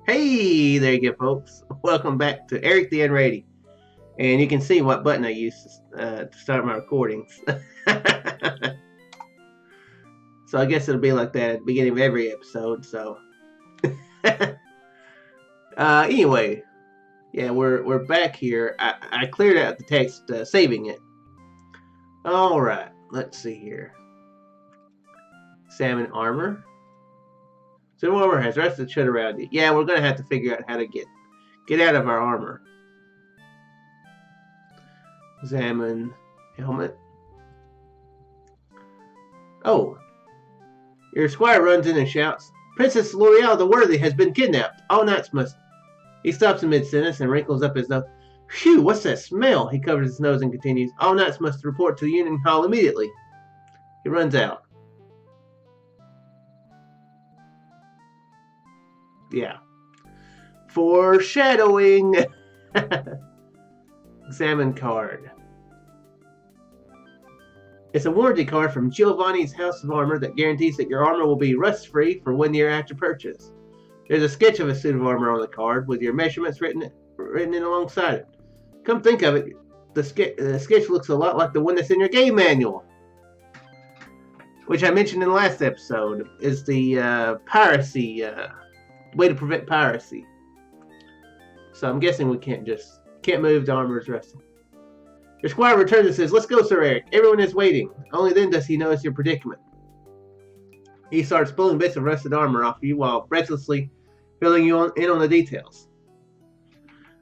Hey there you go, folks. Welcome back to Eric the Unready. And you can see what button I used to start my recordings. So I guess it'll be like that at the beginning of every episode. So anyway, yeah, we're back here. I cleared out the text, saving it. All right, let's see here. Salmon armor. So armor has rusted shut around it. Yeah, we're gonna have to figure out how to get out of our armor. Examine helmet. Oh, your squire runs in and shouts, "Princess Lorealle the Worthy has been kidnapped. All knights must." He stops in mid-sentence and wrinkles up his nose. Phew, what's that smell? He covers his nose and continues, "All knights must report to the Union Hall immediately." He runs out. Yeah. Foreshadowing. Examine card. It's a warranty card from Giovanni's House of Armor that guarantees that your armor will be rust-free for 1 year after purchase. There's a sketch of a suit of armor on the card with your measurements written in alongside it. Come think of it, the sketch looks a lot like the one that's in your game manual, which I mentioned in the last episode is the piracy way to prevent piracy. So I'm guessing we can't move, the armor is rusting. Your squire returns and says, "Let's go, Sir Eric. Everyone is waiting." Only then does he notice your predicament. He starts pulling bits of rusted armor off you while breathlessly filling you in on the details.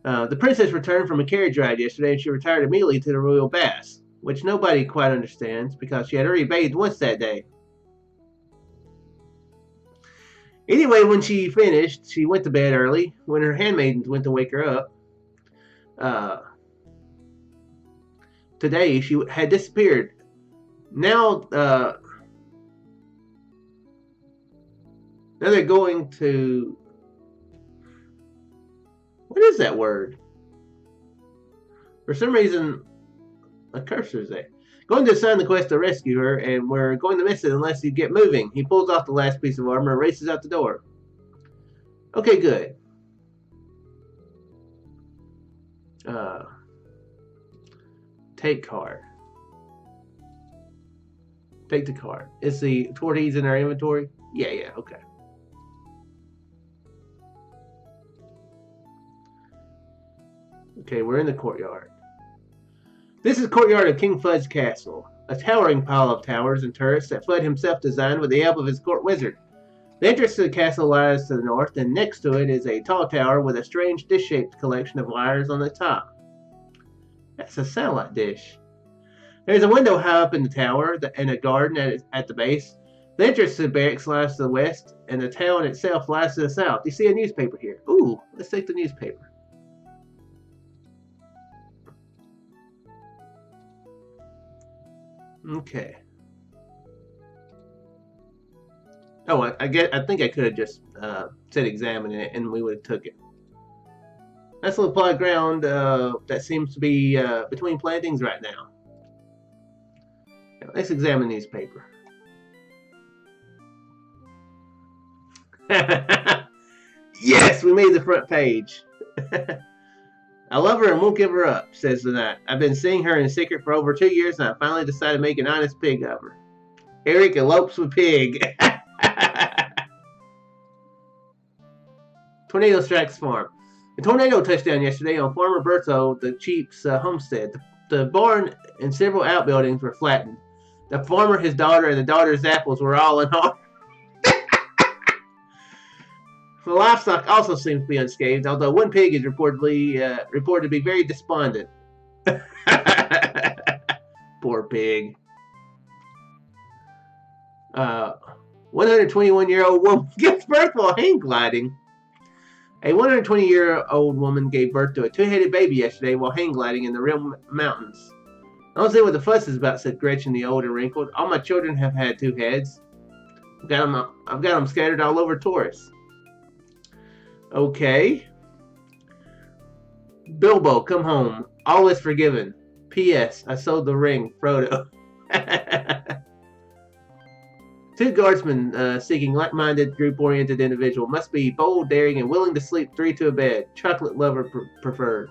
The princess returned from a carriage ride yesterday and she retired immediately to the royal baths, which nobody quite understands because she had already bathed once that day. Anyway, when she finished, she went to bed early when her handmaidens went to wake her up. Today, she had disappeared. Now they're going to... What is that word? For some reason, a cursor's there. Going to assign the quest to rescue her, and we're going to miss it unless you get moving. He pulls off the last piece of armor and races out the door. Okay, good. Take card. Take the card. Is the torties in our inventory? Yeah, okay. Okay, we're in the courtyard. This is the courtyard of King Fudd's castle, a towering pile of towers and turrets that Fudd himself designed with the help of his court wizard. The entrance to the castle lies to the north, and next to it is a tall tower with a strange dish-shaped collection of wires on the top. That's a satellite dish. There's a window high up in the tower and a garden at the base. The entrance to the barracks lies to the west, and the town itself lies to the south. You see a newspaper here. Ooh, let's take the newspaper. Okay. Oh, I think I could have just said examine it, and we would have took it. That's a little plot ground that seems to be between plantings right now. Now, let's examine the newspaper. Yes, we made the front page. I love her and won't give her up, says the knight. I've been seeing her in secret for over 2 years, and I finally decided to make an honest pig of her. Eric elopes with pig. Tornado strikes farm. A tornado touched down yesterday on Farmer Bertho the Chief's homestead. The barn and several outbuildings were flattened. The farmer, his daughter, and the daughter's apples were all in harm. The livestock also seems to be unscathed, although one pig is reported to be very despondent. Poor pig. 121-year-old woman gives birth while hang gliding. A 120-year-old woman gave birth to a two-headed baby yesterday while hang gliding in the Real Mountains. I don't see what the fuss is about, said Gretchen the old and wrinkled. All my children have had 2 heads. I've got them scattered all over Taurus. Okay. Bilbo, come home. All is forgiven. P.S. I sold the ring, Frodo. Two guardsmen seeking like-minded, group-oriented individual must be bold, daring, and willing to sleep three to a bed. Chocolate lover preferred.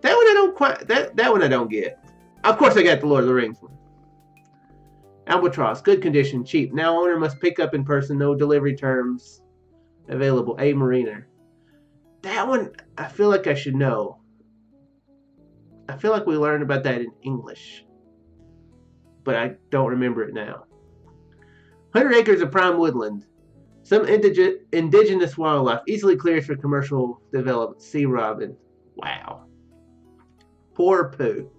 That one I don't quite. That one I don't get. Of course, I got the Lord of the Rings one. Albatross, good condition, cheap. Now owner must pick up in person. No delivery terms available. A mariner. That one I feel like I should know. I feel like we learned about that in English, but I don't remember it now. 100 acres of prime woodland. Some indigenous wildlife easily clears for commercial development. Sea robin. Wow. Poor poo.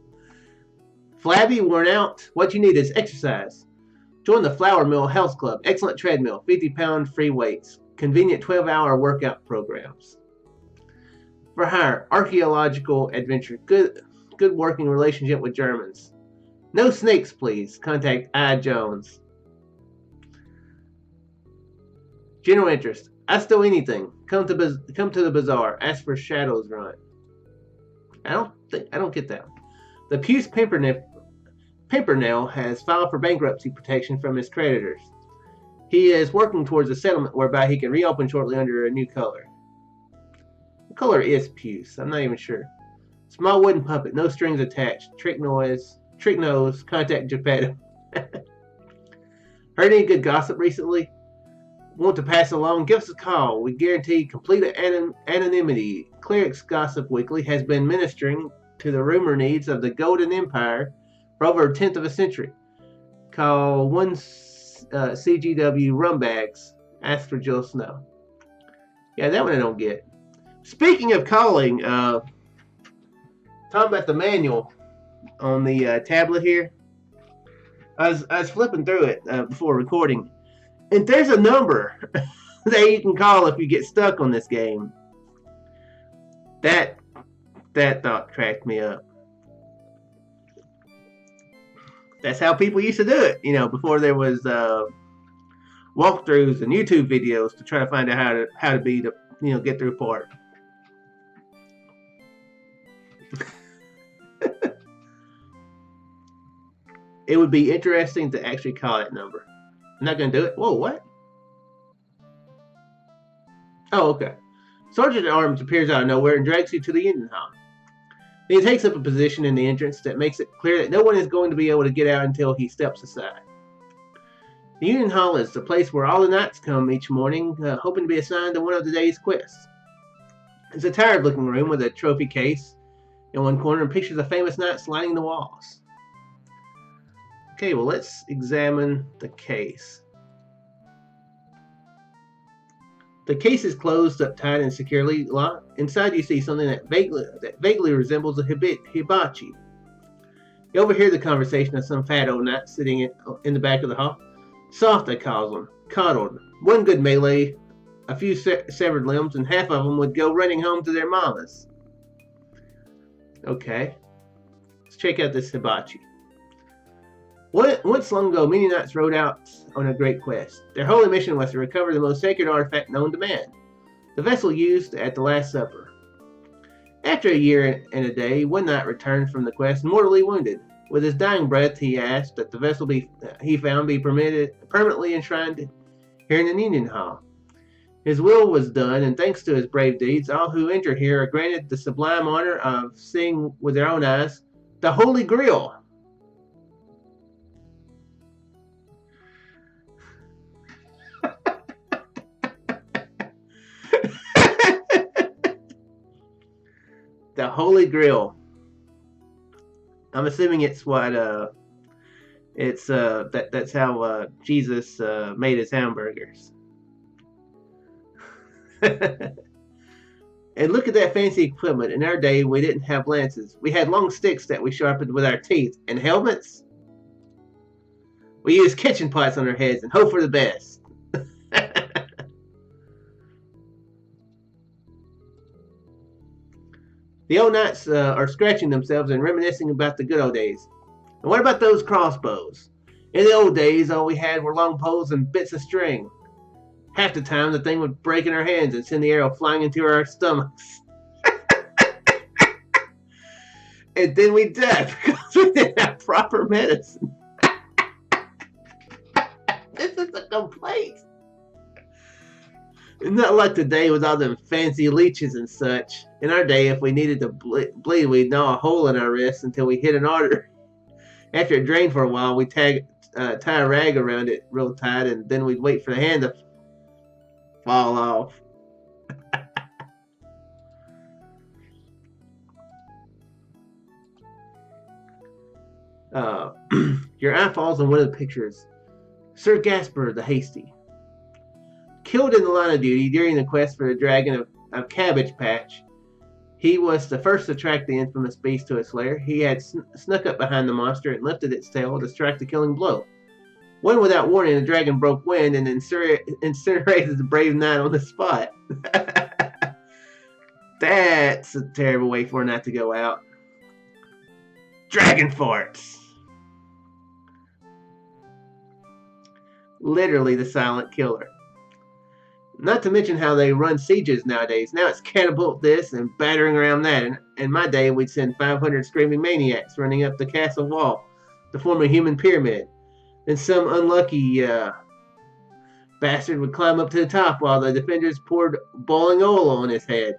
Flabby, worn out. What you need is exercise. Join the Flour Mill Health Club. Excellent treadmill. 50-pound free weights. Convenient 12-hour workout programs. For hire. Archaeological adventure. Good working relationship with Germans. No snakes, please. Contact I. Jones. General interest. I steal anything. Come to the bazaar. Ask for Shadows Run. I don't get that. The Puce Pimpernel has filed for bankruptcy protection from his creditors. He is working towards a settlement whereby he can reopen shortly under a new color. What color is Puce? I'm not even sure. Small wooden puppet, no strings attached. Trick nose, contact Geppetto. Heard any good gossip recently? Want to pass along? Give us a call. We guarantee complete anonymity. Cleric's Gossip Weekly has been ministering to the rumor needs of the Golden Empire for over a tenth of a century. Call 1 CGW Rumbags. Ask for Jill Snow. Yeah, that one I don't get. Speaking of calling, talking about the manual on the tablet here. I was flipping through it before recording, and there's a number that you can call if you get stuck on this game. That thought cracked me up. That's how people used to do it, before there was walkthroughs and YouTube videos to try to find out how to beat get through part. It would be interesting to actually call that number. I'm not going to do it. Whoa, what? Oh, okay. Sergeant at Arms appears out of nowhere and drags you to the Union Hall. He takes up a position in the entrance that makes it clear that no one is going to be able to get out until he steps aside. The Union Hall is the place where all the knights come each morning, hoping to be assigned to one of the day's quests. It's a tired-looking room with a trophy case in one corner and pictures of famous knights lining the walls. Okay, well, let's examine the case. The case is closed up tight and securely locked. Inside you see something that vaguely resembles a hibachi. You overhear the conversation of some fat old knight sitting in the back of the hall. Soft, I calls them. Coddled. One good melee, a few severed limbs, and half of them would go running home to their mamas. Okay. Let's check out this hibachi. Once long ago, many knights rode out on a great quest. Their holy mission was to recover the most sacred artifact known to man, the vessel used at the Last Supper. After a year and a day, one knight returned from the quest mortally wounded. With his dying breath, he asked that the vessel he found be permanently enshrined here in the Union Hall. His will was done, and thanks to his brave deeds, all who enter here are granted the sublime honor of seeing with their own eyes the Holy Grail. The Holy Grail. I'm assuming it's what that's how Jesus made his hamburgers. And look at that fancy equipment. In our day, we didn't have lances. We had long sticks that we sharpened with our teeth. And helmets? We used kitchen pots on our heads and hope for the best. The old knights are scratching themselves and reminiscing about the good old days. And what about those crossbows? In the old days, all we had were long poles and bits of string. Half the time, the thing would break in our hands and send the arrow flying into our stomachs. And then we'd die because we didn't have proper medicine. This is a complaint. It's not like today with all them fancy leeches and such. In our day, if we needed to bleed, we'd gnaw a hole in our wrist until we hit an artery. After it drained for a while, we'd tie a rag around it real tight, and then we'd wait for the hand to fall off. Your eye falls on one of the pictures. Sir Gasper the Hasty. Killed in the line of duty during the quest for the dragon of Cabbage Patch, he was the first to track the infamous beast to its lair. He had snuck up behind the monster and lifted its tail to strike the killing blow. When without warning, the dragon broke wind and incinerated the brave knight on the spot. That's a terrible way for a knight to go out. Dragon farts! Literally the silent killer. Not to mention how they run sieges nowadays. Now it's catapult this and battering around that. And in my day, we'd send 500 screaming maniacs running up the castle wall to form a human pyramid. Then some unlucky bastard would climb up to the top while the defenders poured boiling oil on his head.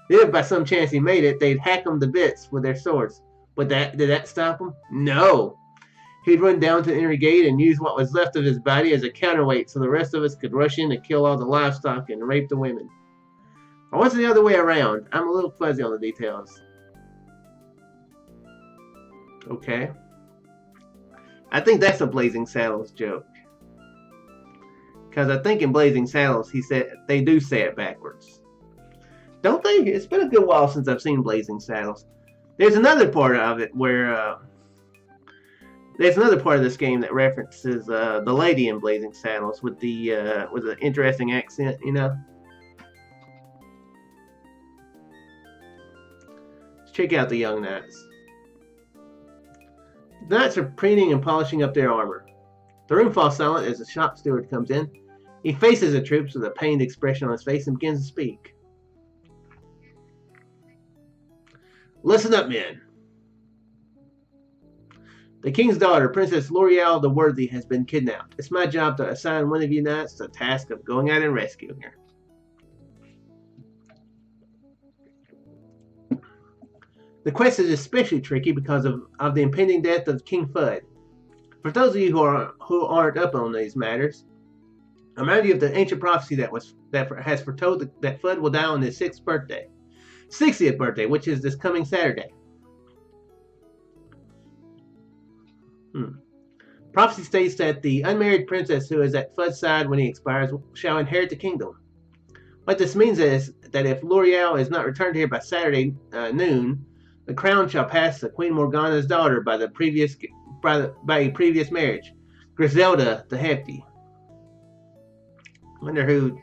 Then if by some chance he made it, they'd hack him to bits with their swords. But did that stop him? No. He'd run down to the inner gate and use what was left of his body as a counterweight so the rest of us could rush in and kill all the livestock and rape the women. Or was it the other way around? I'm a little fuzzy on the details. Okay. I think that's a Blazing Saddles joke. Because I think in Blazing Saddles, he said they do say it backwards. Don't they? It's been a good while since I've seen Blazing Saddles. There's another part of it where... there's another part of this game that references the lady in Blazing Saddles with an interesting accent, you know. Let's check out the young knights. The knights are preening and polishing up their armor. The room falls silent as the shop steward comes in. He faces the troops with a pained expression on his face and begins to speak. Listen up, men. The king's daughter, Princess Lorealle the Worthy, has been kidnapped. It's my job to assign one of you knights the task of going out and rescuing her. The quest is especially tricky because of the impending death of King Fudd. For those of you who aren't up on these matters, I remind you of the ancient prophecy that has foretold that Fudd will die on his 60th birthday, which is this coming Saturday. Prophecy states that the unmarried princess who is at Fudd's side when he expires shall inherit the kingdom. What this means is that if Lorealle is not returned here by Saturday noon, the crown shall pass to Queen Morgana's daughter by a previous marriage, Griselda the Hefty. I wonder who.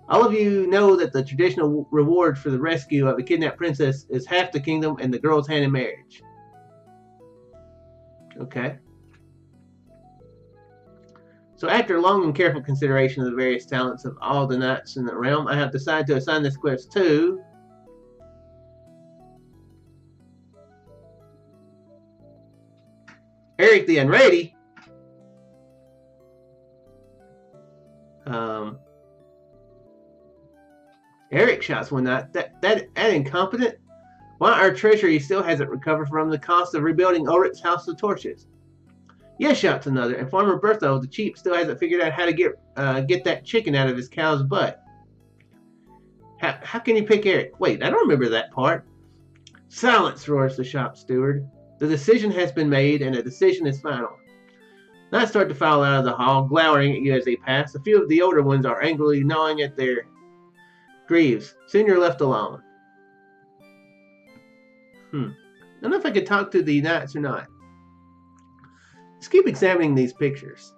All of you know that the traditional reward for the rescue of a kidnapped princess is half the kingdom and the girl's hand in marriage. Okay. So after long and careful consideration of the various talents of all the knights in the realm, I have decided to assign this quest to Eric the Unready. Eric shouts one night, that incompetent? Why our treasury still hasn't recovered from the cost of rebuilding Ulrich's House of Torches? Yes, shouts another, and Farmer Bertho, the cheap, still hasn't figured out how to get that chicken out of his cow's butt. How can you pick Eric? Wait, I don't remember that part. Silence, roars the shop steward. The decision has been made, and the decision is final. Knights start to file out of the hall, glowering at you as they pass. A few of the older ones are angrily gnawing at their greaves. Soon you're left alone. I don't know if I could talk to the knights or not. Let's keep examining these pictures.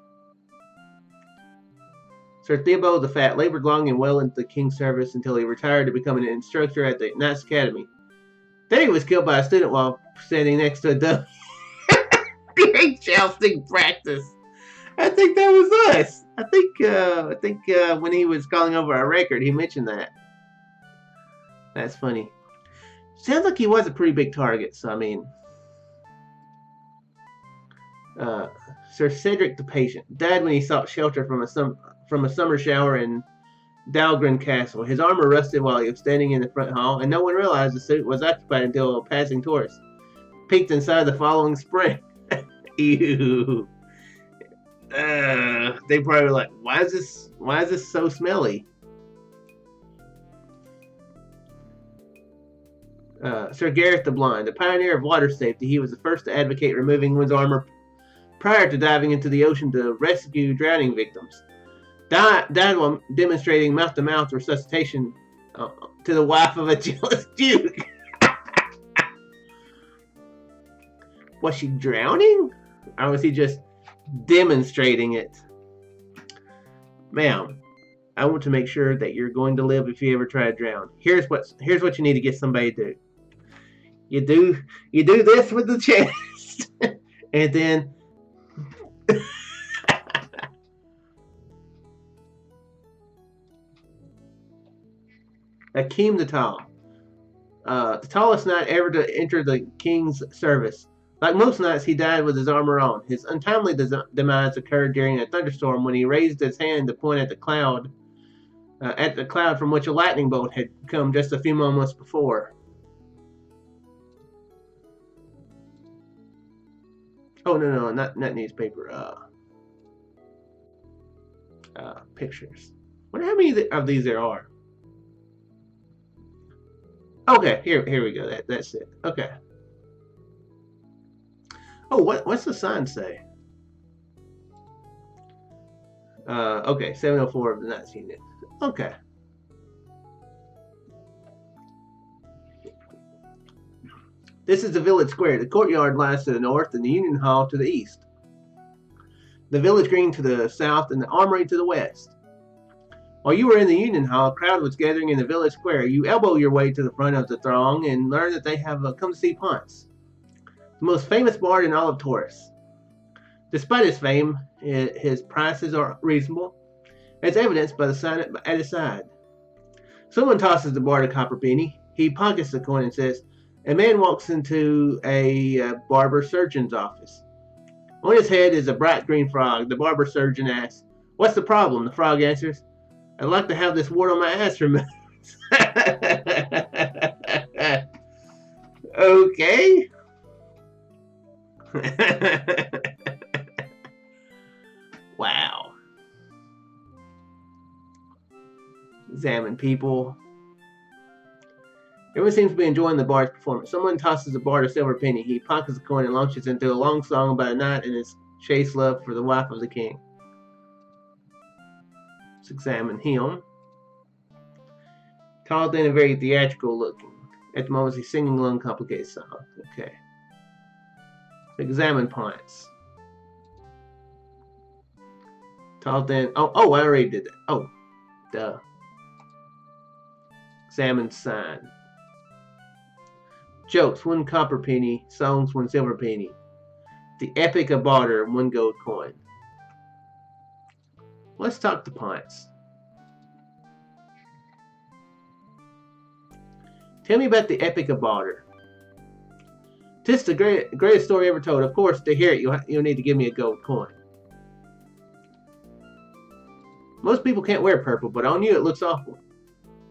Sir Theobald the Fat labored long and well into the king's service until he retired to become an instructor at the Knights Academy. Then he was killed by a student while standing next to a dummy during jousting practice. I think that was us. I think when he was calling over our record, he mentioned that. That's funny. Sounds like he was a pretty big target, so I mean... Uh, Sir Cedric the Patient died when he sought shelter from a summer shower in Dahlgren Castle. His armor rusted while he was standing in the front hall, and no one realized the suit was occupied until a passing tourist peeked inside the following spring. Ew. They probably were like, why is this so smelly? Sir Gareth the Blind, a pioneer of water safety, he was the first to advocate removing one's armor prior to diving into the ocean to rescue drowning victims. Died while demonstrating mouth-to-mouth resuscitation to the wife of a jealous duke. Was she drowning? Or was he just demonstrating it? Ma'am, I want to make sure that you're going to live if you ever try to drown. Here's what you need to get somebody to do. You do this with the chest, and then Akeem the Tall, the tallest knight ever to enter the king's service. Like most knights, he died with his armor on. His untimely demise occurred during a thunderstorm when he raised his hand to point at the cloud from which a lightning bolt had come just a few moments before. Oh no, not newspaper. Pictures. I wonder how many of these there are. Okay, here we go. That's it. Okay. Oh, what's the sign say? Okay, 704 of the Knights Unit. Okay. This is the village square. The courtyard lies to the north and the Union Hall to the east. The village green to the south and the armory to the west. While you were in the Union Hall, a crowd was gathering in the village square. You elbow your way to the front of the throng and learn that they have come to see Ponce, the most famous bard in all of Taurus. Despite his fame, his prices are reasonable, as evidenced by the sign at his side. Someone tosses the bard a copper penny. He pockets the coin and says, "A man walks into a barber surgeon's office. On his head is a bright green frog. The barber surgeon asks, 'What's the problem?' The frog answers, 'I'd like to have this wart on my ass removed.'" Okay. Wow. Examine people. Everyone seems to be enjoying the bard's performance. Someone tosses the bard a silver penny. He pockets the coin and launches into a long song about a knight and his chaste love for the wife of the king. Let's examine him. Tall, thin, and very theatrical looking. At the moment, he's singing a long, complicated song. Okay. Examine Ponce. Tall, thin. Oh, I already did that. Oh, duh. Examine sign. Jokes, 1 copper penny. Songs, 1 silver penny. The Epic of Barter, 1 gold coin. Let's talk to Ponce. Tell me about the Epic of Barter. This is the greatest story ever told. Of course, to hear it, you'll need to give me a gold coin. Most people can't wear purple, but on you it looks awful.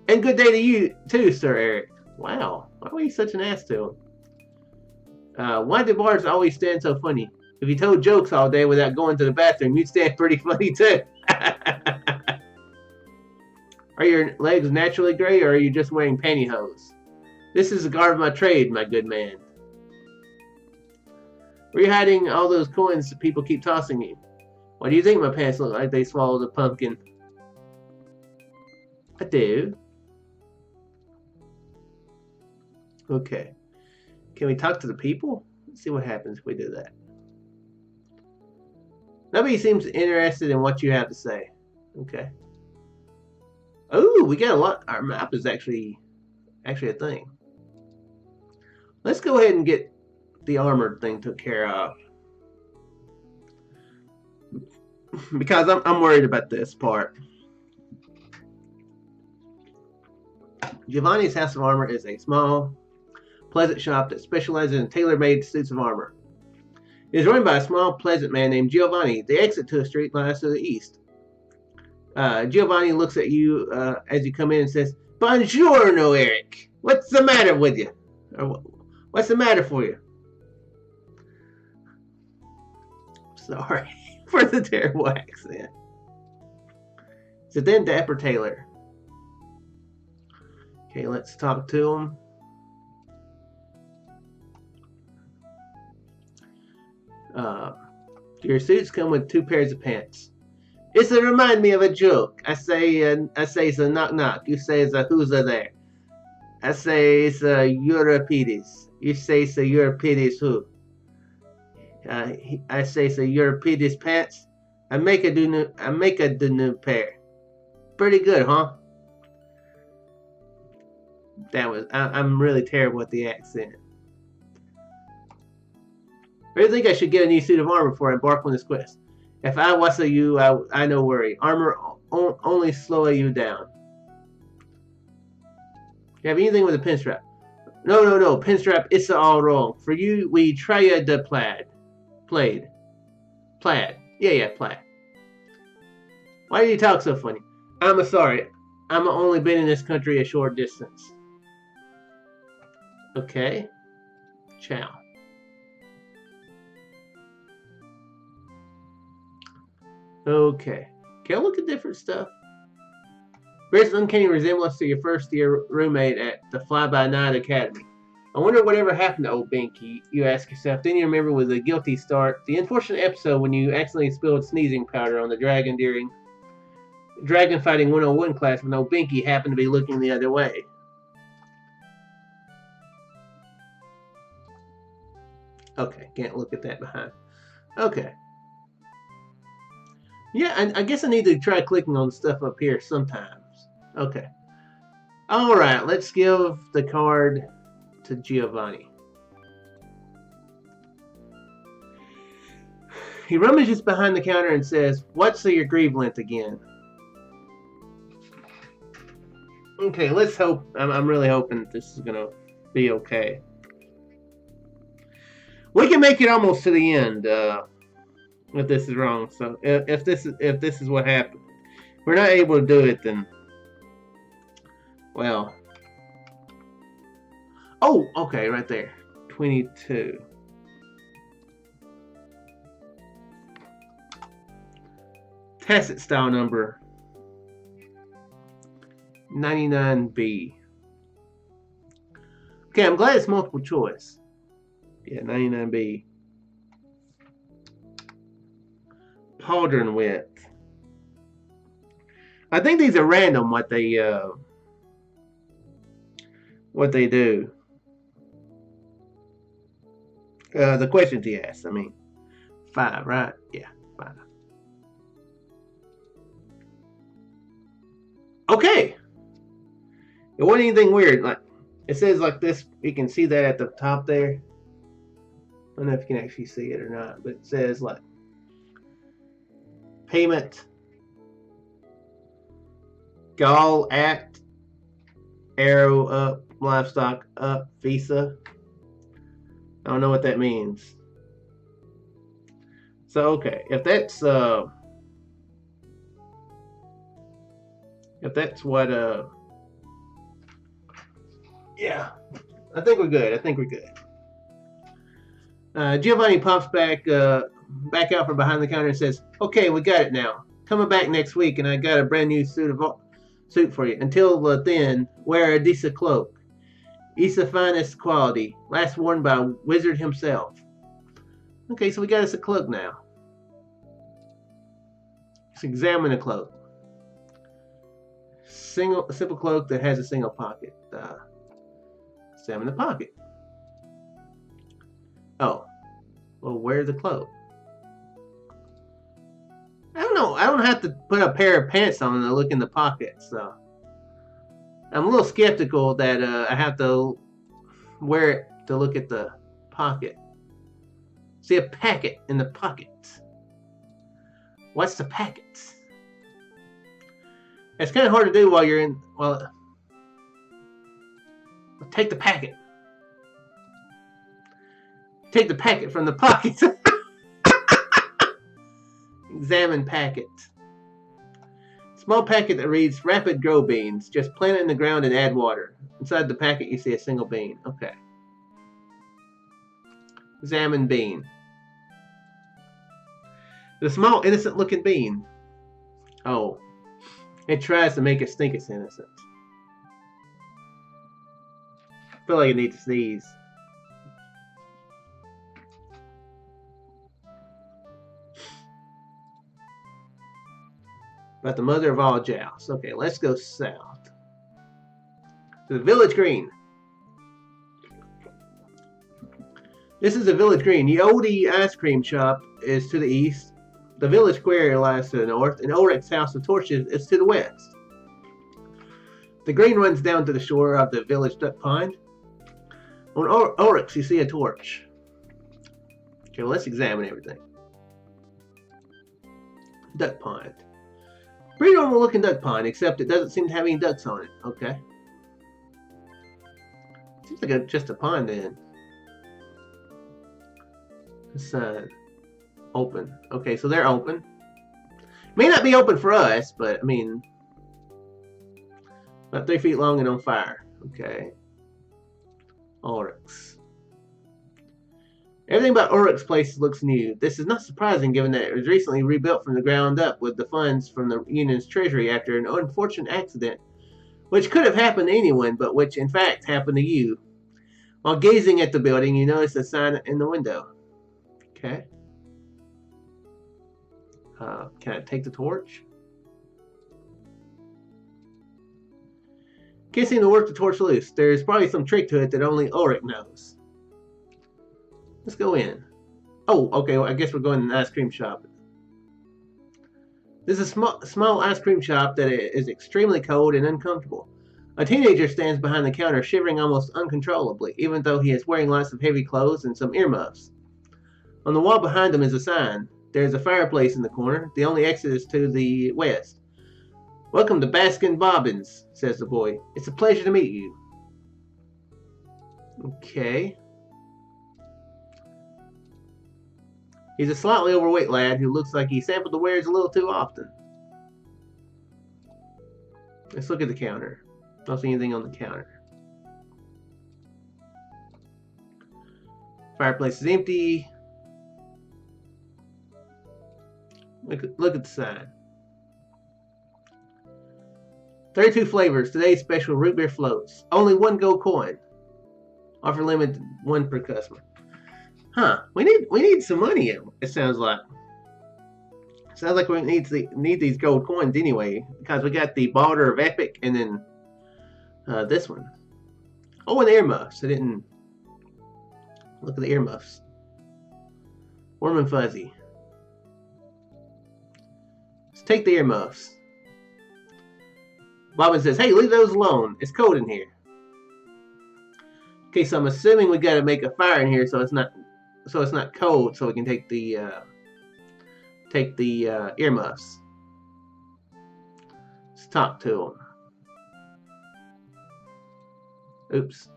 And good day to you, too, Sir Eric. Wow, why were you such an ass to him? Why do bards always stand so funny? If you told jokes all day without going to the bathroom, you'd stand pretty funny, too. Are your legs naturally gray, or are you just wearing pantyhose? This is the garb of my trade, my good man. Where are you hiding all those coins that people keep tossing you? Why do you think my pants look like they swallowed a pumpkin? I do. Okay. Can we talk to the people? Let's see what happens if we do that. Nobody seems interested in what you have to say. Okay. Oh, we got a lot. Our map is actually a thing. Let's go ahead and get the armored thing took care of. Because I'm worried about this part. Giovanni's House of Armor is a small, pleasant shop that specializes in tailor-made suits of armor. It is run by a small, pleasant man named Giovanni. The exit to the street lies to the east. Giovanni looks at you as you come in and says, "Buongiorno, Eric. What's the matter with you? Or what's the matter for you?" Sorry for the terrible accent. So then Dapper Taylor. Okay, let's talk to him. Your suits come with 2 pairs of pants. It's a remind me of a joke. I say it's a knock knock. You say it's a who's there. I say it's a Euripides. You say it's a Euripides who. I say it's a Euripides pants. I make a new pair. Pretty good, huh? I'm really terrible at the accent. I really think I should get a new suit of armor before I embark on this quest. If I was you, I no worry. Armor only slow you down. You have anything with a pinstrap? No. Pinstrap, it's all wrong. For you, we try the plaid. Yeah, plaid. Why do you talk so funny? I'm sorry. I'm only been in this country a short distance. Okay. Ciao. Okay. Can I look at different stuff? Bears an uncanny resemblance to your first year roommate at the Fly-by-Night Academy. I wonder whatever happened to old Binky, you ask yourself. Then you remember with a guilty start the unfortunate episode when you accidentally spilled sneezing powder on the dragon during Dragon Fighting 101 class when old Binky happened to be looking the other way. Okay, can't look at that behind. Okay. Yeah, I guess I need to try clicking on stuff up here sometimes. Okay. Alright, let's give the card to Giovanni. He rummages behind the counter and says, "What's your grieve length again?" Okay, let's hope. I'm really hoping this is going to be okay. We can make it almost to the end. If this is wrong, so if this is what happened, if we're not able to do it, then well. Oh, okay, right there, 22. Tacit style number 99B. Okay, I'm glad it's multiple choice. Yeah, 99B. Pauldron width. I think these are random what they do. The questions he asks. I mean, 5, right? Yeah, 5. Okay. It wasn't anything weird. Like it says like this. You can see that at the top there. I don't know if you can actually see it or not, but it says like payment, Gall at, arrow up, livestock up, Visa. I don't know what that means. So okay, if that's what yeah, I think we're good. Giovanni pops back out from behind the counter and says, "Okay, we got it now. Coming back next week, and I got a brand new suit for you. Until then, wear a decent cloak. It's the finest quality, last worn by a wizard himself." Okay, so we got us a cloak now. Let's examine the cloak. Simple cloak that has a single pocket. Examine the pocket. Oh, well, where's the cloak? I don't know. I don't have to put a pair of pants on and look in the pocket, so I'm a little skeptical that I have to wear it to look at the pocket. See a packet in the pocket. What's the packet? It's kind of hard to do while you're in. Well, take the packet. Take the packet from the pocket. Examine packet. Small packet that reads rapid grow beans. Just plant it in the ground and add water. Inside the packet you see a single bean. Okay. Examine bean. The small innocent looking bean. Oh. It tries to make us think it's innocent. I feel like I need to sneeze. About the mother of all jousts. Okay, let's go south. To the village green. This is the village green. The oldie ice cream shop is to the east. The village square lies to the north, and Ulrich's house of torches is to the west. The green runs down to the shore of the village duck pond. On Ulrich's, you see a torch. Okay, well, let's examine everything. Duck pond. Pretty normal looking duck pond, except it doesn't seem to have any ducks on it. Okay. Seems like just a pond then. It's open. Okay, so they're open. May not be open for us, but I mean, about 3 feet long and on fire. Okay. Ulrich's. Everything about Ulrich's place looks new. This is not surprising given that it was recently rebuilt from the ground up with the funds from the Union's treasury after an unfortunate accident, which could have happened to anyone, but which in fact happened to you. While gazing at the building, you notice a sign in the window. Okay. Can I take the torch? Can't seem to work the torch loose. There's probably some trick to it that only Ulrich knows. Let's go in. Oh, okay. Well, I guess we're going to an ice cream shop. This is a small ice cream shop that is extremely cold and uncomfortable. A teenager stands behind the counter, shivering almost uncontrollably, even though he is wearing lots of heavy clothes and some earmuffs. On the wall behind him is a sign. There's a fireplace in the corner. The only exit is to the west. Welcome to Baskin Bobbins, says the boy. It's a pleasure to meet you. Okay. He's a slightly overweight lad who looks like he sampled the wares a little too often. Let's look at the counter. Don't see anything on the counter. Fireplace is empty. Look at the sign. 32 flavors. Today's special root beer floats. Only 1 gold coin. Offer limit 1 per customer. Huh? We need some money. It sounds like. Sounds like we need these gold coins anyway, because we got the Balder of Epic and then this one. Oh, and the earmuffs. I didn't look at the earmuffs. Warm and fuzzy. Let's take the earmuffs. Bobbin says, "Hey, leave those alone. It's cold in here." Okay, so I'm assuming we got to make a fire in here so it's not cold, so we can take the earmuffs. Let's talk to them. Oops.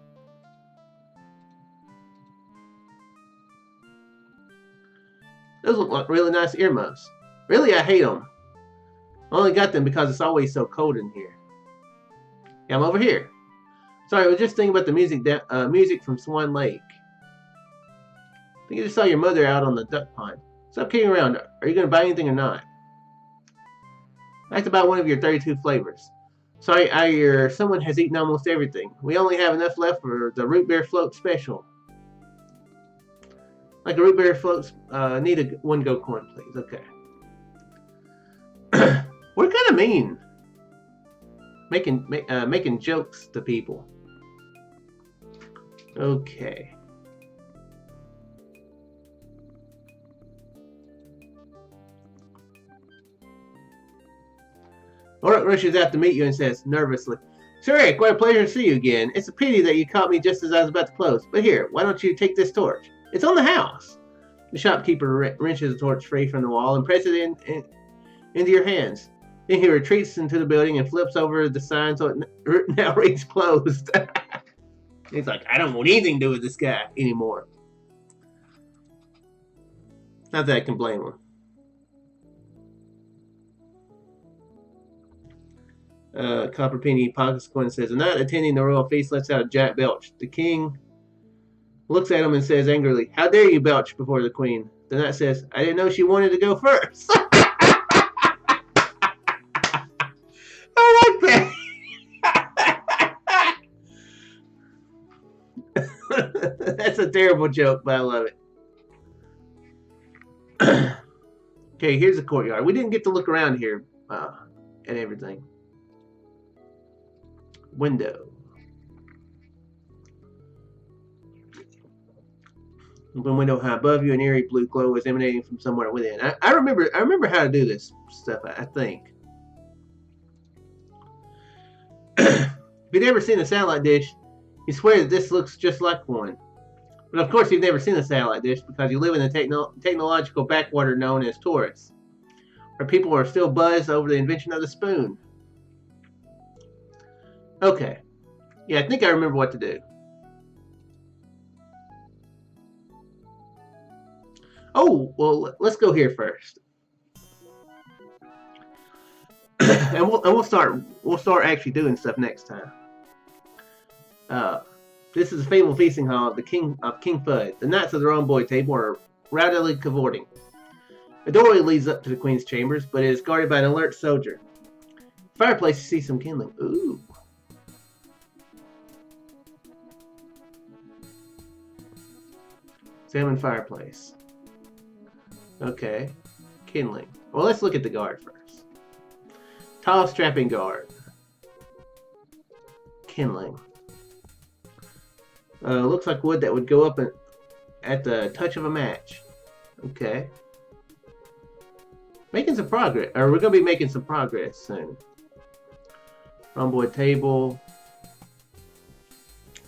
Those look like really nice earmuffs. Really, I hate them. I only got them because it's always so cold in here. Yeah, I'm over here. Sorry, I was just thinking about the music from Swan Lake. I think I just saw your mother out on the duck pond. Stop kidding around. Are you going to buy anything or not? I'd like to buy one of your 32 flavors. Sorry, I hear someone has eaten almost everything. We only have enough left for the root beer float special. Like a root beer float, need 1 gold coin, please. Okay. We're kind of mean. Making jokes to people. Okay. Ulrich rushes out to meet you and says nervously, "Sir Eric, what a pleasure to see you again. It's a pity that you caught me just as I was about to close. But here, why don't you take this torch? It's on the house." The shopkeeper wrenches the torch free from the wall and presses it into your hands. Then he retreats into the building and flips over the sign so it now reads closed. He's like, I don't want anything to do with this guy anymore. Not that I can blame him. Copper Penny pockets coin and says, "A knight attending the royal feast lets out a giant belch. The king looks at him and says angrily, 'How dare you belch before the queen?' The knight says, 'I didn't know she wanted to go first.'" I like that. That's a terrible joke, but I love it. Okay, here's the courtyard. We didn't get to look around here and everything. Window. Open window high above you, an eerie blue glow is emanating from somewhere within. I remember how to do this stuff, I think. If you'd ever seen a satellite dish, you swear that this looks just like one. But of course, you've never seen a satellite dish because you live in the technological backwater known as Taurus, where people are still buzzed over the invention of the spoon. Okay. Yeah, I think I remember what to do. Oh, well, let's go here first. and we'll start actually doing stuff next time. This is a fabled feasting hall of King Fudd. The knights of the Romboy table are rowdily cavorting. A doorway leads up to the queen's chambers, but it is guarded by an alert soldier. Fireplace, you see some kindling. Ooh. Examine fireplace. Okay. Kindling. Well, let's look at the guard first. Tall, strapping guard. Kindling. Looks like wood that would go up at the touch of a match. Okay. Making some progress. Or we're going to be making some progress soon. Rhomboid table.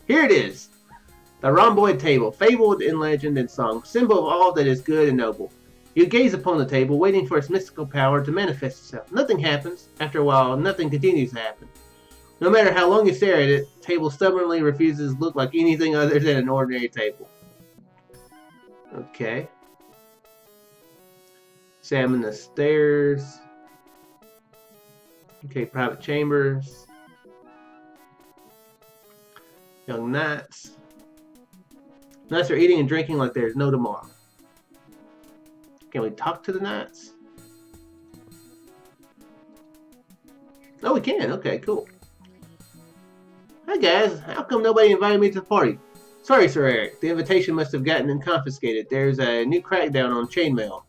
Here it is. The rhomboid table, fabled in legend and song, symbol of all that is good and noble. You gaze upon the table, waiting for its mystical power to manifest itself. Nothing happens. After a while, nothing continues to happen. No matter how long you stare at it, the table stubbornly refuses to look like anything other than an ordinary table. Okay. Examine the stairs. Okay, private chambers. Young knights. Knights are eating and drinking like there's no tomorrow. Can we talk to the knights? Oh, we can. Okay, cool. Hi guys, how come nobody invited me to the party? Sorry, Sir Eric. The invitation must have gotten confiscated. There's a new crackdown on chainmail.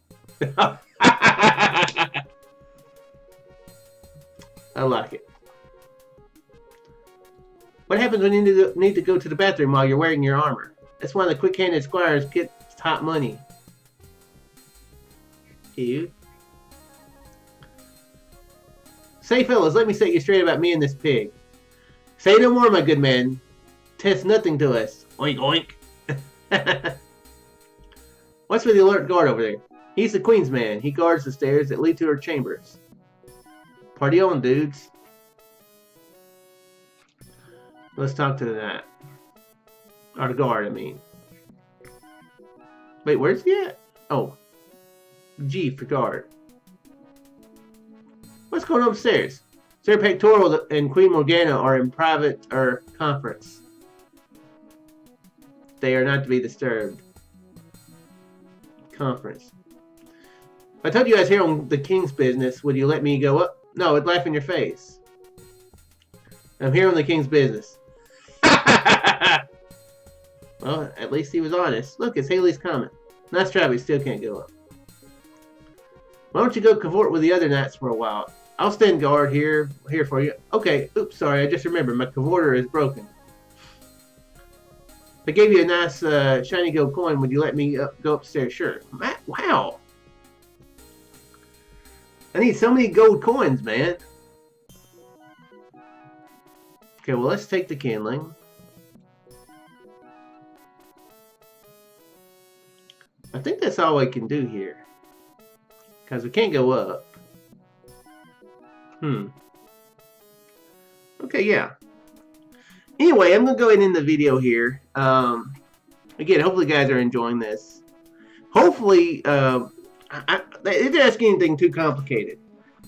I like it. What happens when you need to go to the bathroom while you're wearing your armor? That's why the quick-handed squires get top money. Ew. Say, fellas, let me set you straight about me and this pig. Say no more, my good man. Test nothing to us. Oink, oink. What's with the alert guard over there? He's the queen's man. He guards the stairs that lead to her chambers. Party on, dudes. Let's talk to the knight. Or the guard, I mean. Wait, where's he at? Oh. G for guard. What's going on upstairs? Sir Pectoral and Queen Morgana are in private conference. They are not to be disturbed. Conference. If I told you I was here on the king's business, would you let me go up? No, I'd laugh in your face. I'm here on the king's business. Well, at least he was honest. Look, it's Haley's comment. Nice try, but he still can't go up. Why don't you go cavort with the other knights for a while? I'll stand guard here for you. Okay, oops, sorry, I just remembered. My cavorter is broken. If I gave you a nice shiny gold coin, would you let me go upstairs? Sure. Wow. I need so many gold coins, man. Okay, well, let's take the kindling. I think that's all I can do here. Because we can't go up. Okay, yeah. Anyway, I'm going to go ahead and end the video here. Again, hopefully you guys are enjoying this. Hopefully, it didn't ask anything too complicated.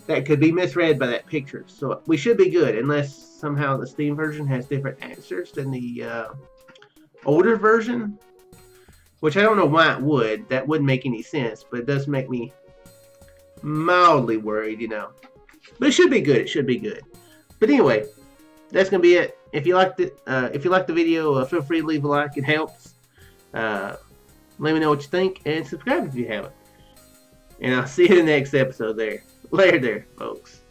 that could be misread by that picture. So we should be good, unless somehow the Steam version has different answers than the older version, which I don't know why it would. That wouldn't make any sense, but it does make me mildly worried, you know. But it should be good. It should be good. But anyway, that's gonna be it. If you liked it, if you liked the video, feel free to leave a like. It helps. Let me know what you think and subscribe if you haven't. And I'll see you in the next episode there. Later there, folks.